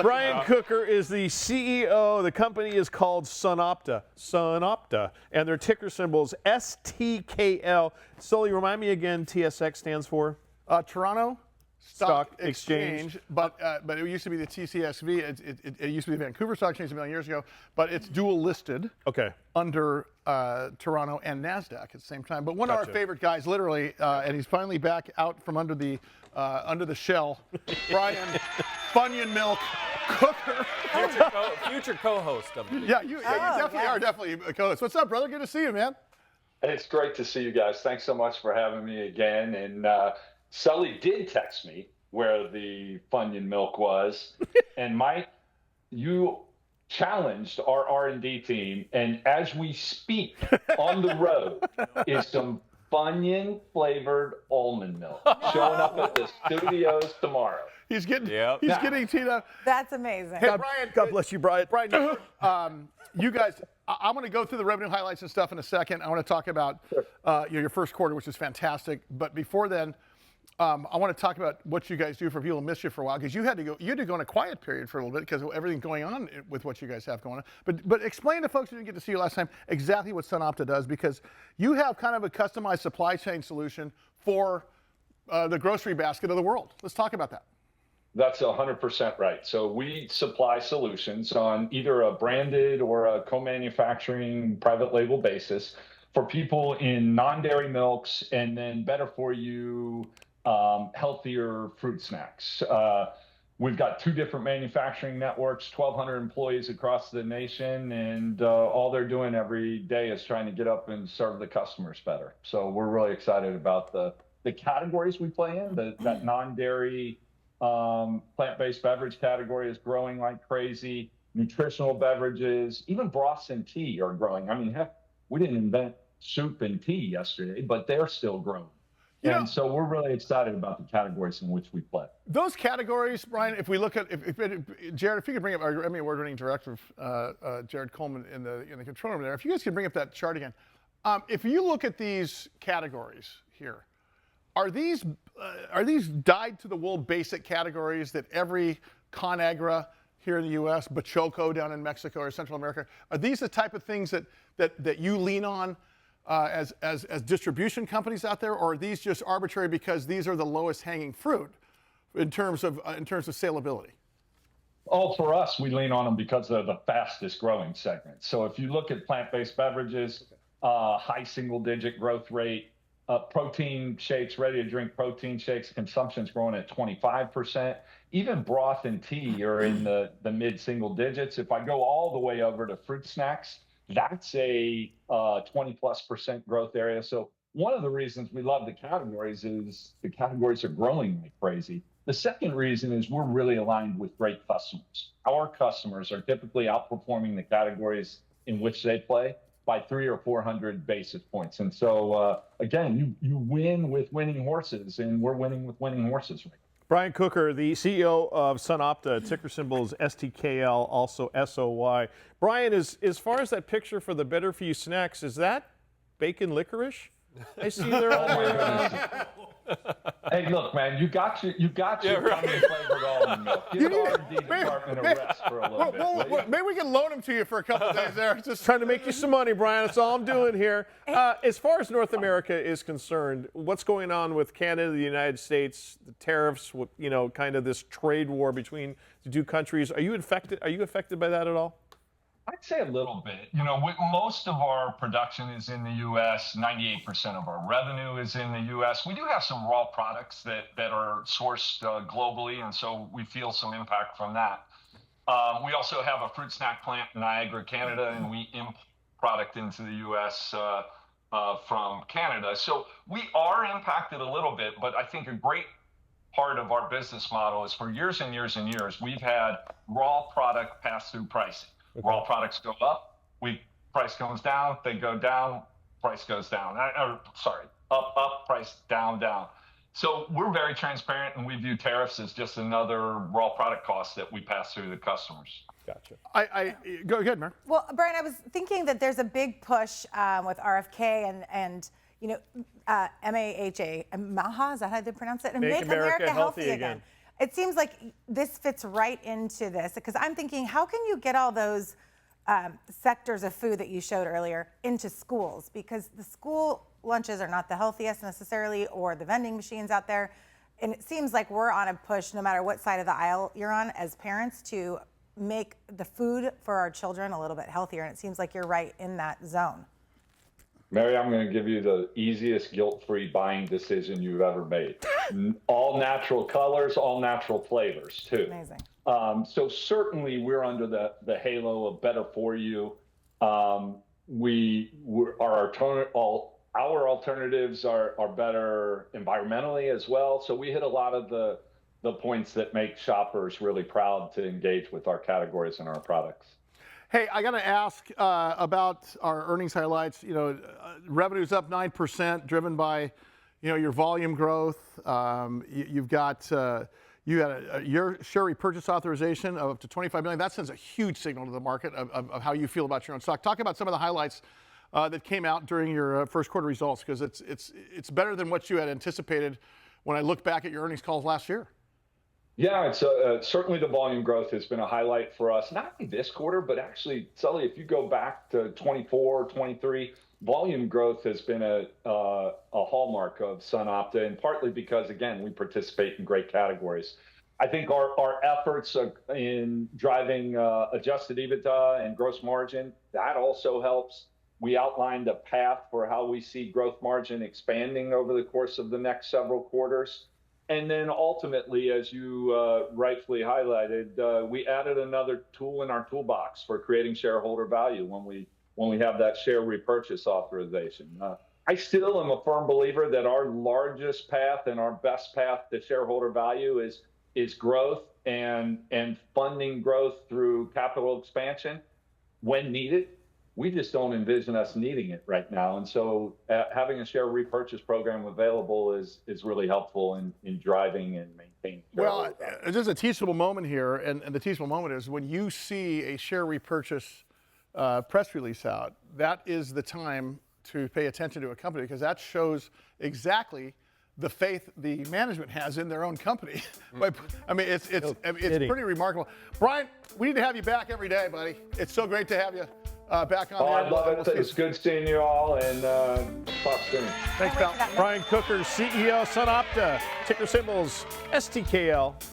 Brian Kocher is the CEO. The company is called SunOpta. SunOpta. And their ticker symbol is STKL. Sully, remind me again, TSX stands for? Toronto Stock Exchange. But it used to be the TCSV. It used to be the Vancouver Stock Exchange a million years ago, but it's dual listed under Toronto and NASDAQ at the same time. But one of our favorite guys, literally, and he's finally back out from under the shell, Brian Funyun Milk Kocher. Future co-host of it. Yeah, you definitely are definitely a co-host. What's up, brother? Good to see you, man. It's great to see you guys. Thanks so much for having me again. And Sully did text me where the Funyun milk was. And Mike, you challenged our R&D team. And as we speak on the road is some Funyun flavored almond milk showing up at the studios tomorrow. He's getting teed up. That's amazing. Hey, Brian, God bless you, Brian. Brian, you guys, I'm going to go through the revenue highlights and stuff in a second. I want to talk about your first quarter, which is fantastic. But before then, I want to talk about what you guys do for people who missed you for a while, because you had to go in a quiet period for a little bit because of everything going on with what you guys have going on. But explain to folks who didn't get to see you last time exactly what SunOpta does, because you have kind of a customized supply chain solution for the grocery basket of the world. Let's talk about that. That's 100% right. So we supply solutions on either a branded or a co-manufacturing private label basis for people in non-dairy milks and then better for you, healthier fruit snacks. We've got 2 different manufacturing networks, 1,200 employees across the nation, and all they're doing every day is trying to get up and serve the customers better. So we're really excited about the categories we play in. That non-dairy plant-based beverage category is growing like crazy. Nutritional beverages, even broths and tea are growing. I mean, heck, we didn't invent soup and tea yesterday, but they're still growing. And so we're really excited about the categories in which we play. Those categories, Brian, if we look at, Jared, if you could bring up, our Emmy Award-winning director, Jared Coleman, in the control room there, if you guys could bring up that chart again. If you look at these categories here, are these dyed-to-the-wool basic categories that every ConAgra here in the U.S., Bachoco down in Mexico or Central America, are these the type of things that you lean on as distribution companies out there, or are these just arbitrary because these are the lowest hanging fruit in terms of salability? Oh, for us, we lean on them because they're the fastest growing segment. So if you look at plant-based beverages, high single-digit growth rate. Protein shakes, ready-to-drink protein shakes, consumption's growing at 25%. Even broth and tea are in the mid-single digits. If I go all the way over to fruit snacks, that's a 20+% growth area. So one of the reasons we love the categories is the categories are growing like crazy. The second reason is we're really aligned with great customers. Our customers are typically outperforming the categories in which they play by 300 or 400 basis points. And so, again, you win with winning horses, and we're winning with winning horses right now. Brian Kocher, the CEO of SunOpta, ticker symbol is STKL, also SOY. Brian, as far as that picture for the Better For You snacks, is that bacon licorice? I see there on your... Hey, look, man, you got your flavored almond milk. Give the R&D department a rest for a little bit. Maybe we can loan them to you for a couple of days there. Just trying to make you some money, Brian. That's all I'm doing here. As far as North America is concerned, what's going on with Canada, the United States, the tariffs, kind of this trade war between the 2 countries? Are you affected by that at all? I'd say a little bit. Most of our production is in the U.S. 98% of our revenue is in the U.S. We do have some raw products that are sourced globally, and so we feel some impact from that. We also have a fruit snack plant in Niagara, Canada, and we import product into the U.S. From Canada. So we are impacted a little bit, but I think a great part of our business model is for years and years and years, we've had raw product pass-through pricing. Okay. Raw products go up, price comes down, they go down, price goes down. Up, price down. So we're very transparent, and we view tariffs as just another raw product cost that we pass through to customers. Gotcha. Go ahead, Mar. Well, Brian, I was thinking that there's a big push with RFK and MAHA, is that how they pronounce it? Make America healthy again. it seems like this fits right into this, because I'm thinking, how can you get all those sectors of food that you showed earlier into schools? Because the school lunches are not the healthiest necessarily, or the vending machines out there. And it seems like we're on a push, no matter what side of the aisle you're on, as parents, to make the food for our children a little bit healthier. And it seems like you're right in that zone. Mary, I'm going to give you the easiest guilt-free buying decision you've ever made. All natural colors, all natural flavors, too. Amazing. So certainly we're under the halo of better for you. Our alternatives are better environmentally as well. So we hit a lot of the points that make shoppers really proud to engage with our categories and our products. Hey, I got to ask about our earnings highlights. Revenue's up 9%, driven by, your volume growth. You've got you had your share repurchase authorization of up to $25 million. That sends a huge signal to the market of how you feel about your own stock. Talk about some of the highlights that came out during your first quarter results, because it's better than what you had anticipated when I look back at your earnings calls last year. Yeah, it's certainly the volume growth has been a highlight for us, not only this quarter, but actually, Sully, if you go back to 24, 23, volume growth has been a hallmark of SunOpta, and partly because, again, we participate in great categories. I think our efforts in driving adjusted EBITDA and gross margin, that also helps. We outlined a path for how we see growth margin expanding over the course of the next several quarters. And then ultimately, as you rightfully highlighted, we added another tool in our toolbox for creating shareholder value when we have that share repurchase authorization. I still am a firm believer that our largest path and our best path to shareholder value is growth and funding growth through capital expansion when needed. We just don't envision us needing it right now. And so having a share repurchase program available is really helpful in driving and maintaining. Well, there's a teachable moment here, and the teachable moment is when you see a share repurchase press release out, that is the time to pay attention to a company, because that shows exactly the faith the management has in their own company. I mean, it's pretty remarkable. Brian, we need to have you back every day, buddy. It's so great to have you back on. I love it. It's good seeing you all, and talk soon. Thanks, pal. Brian Kocher, CEO, SunOpta, ticker symbols STKL.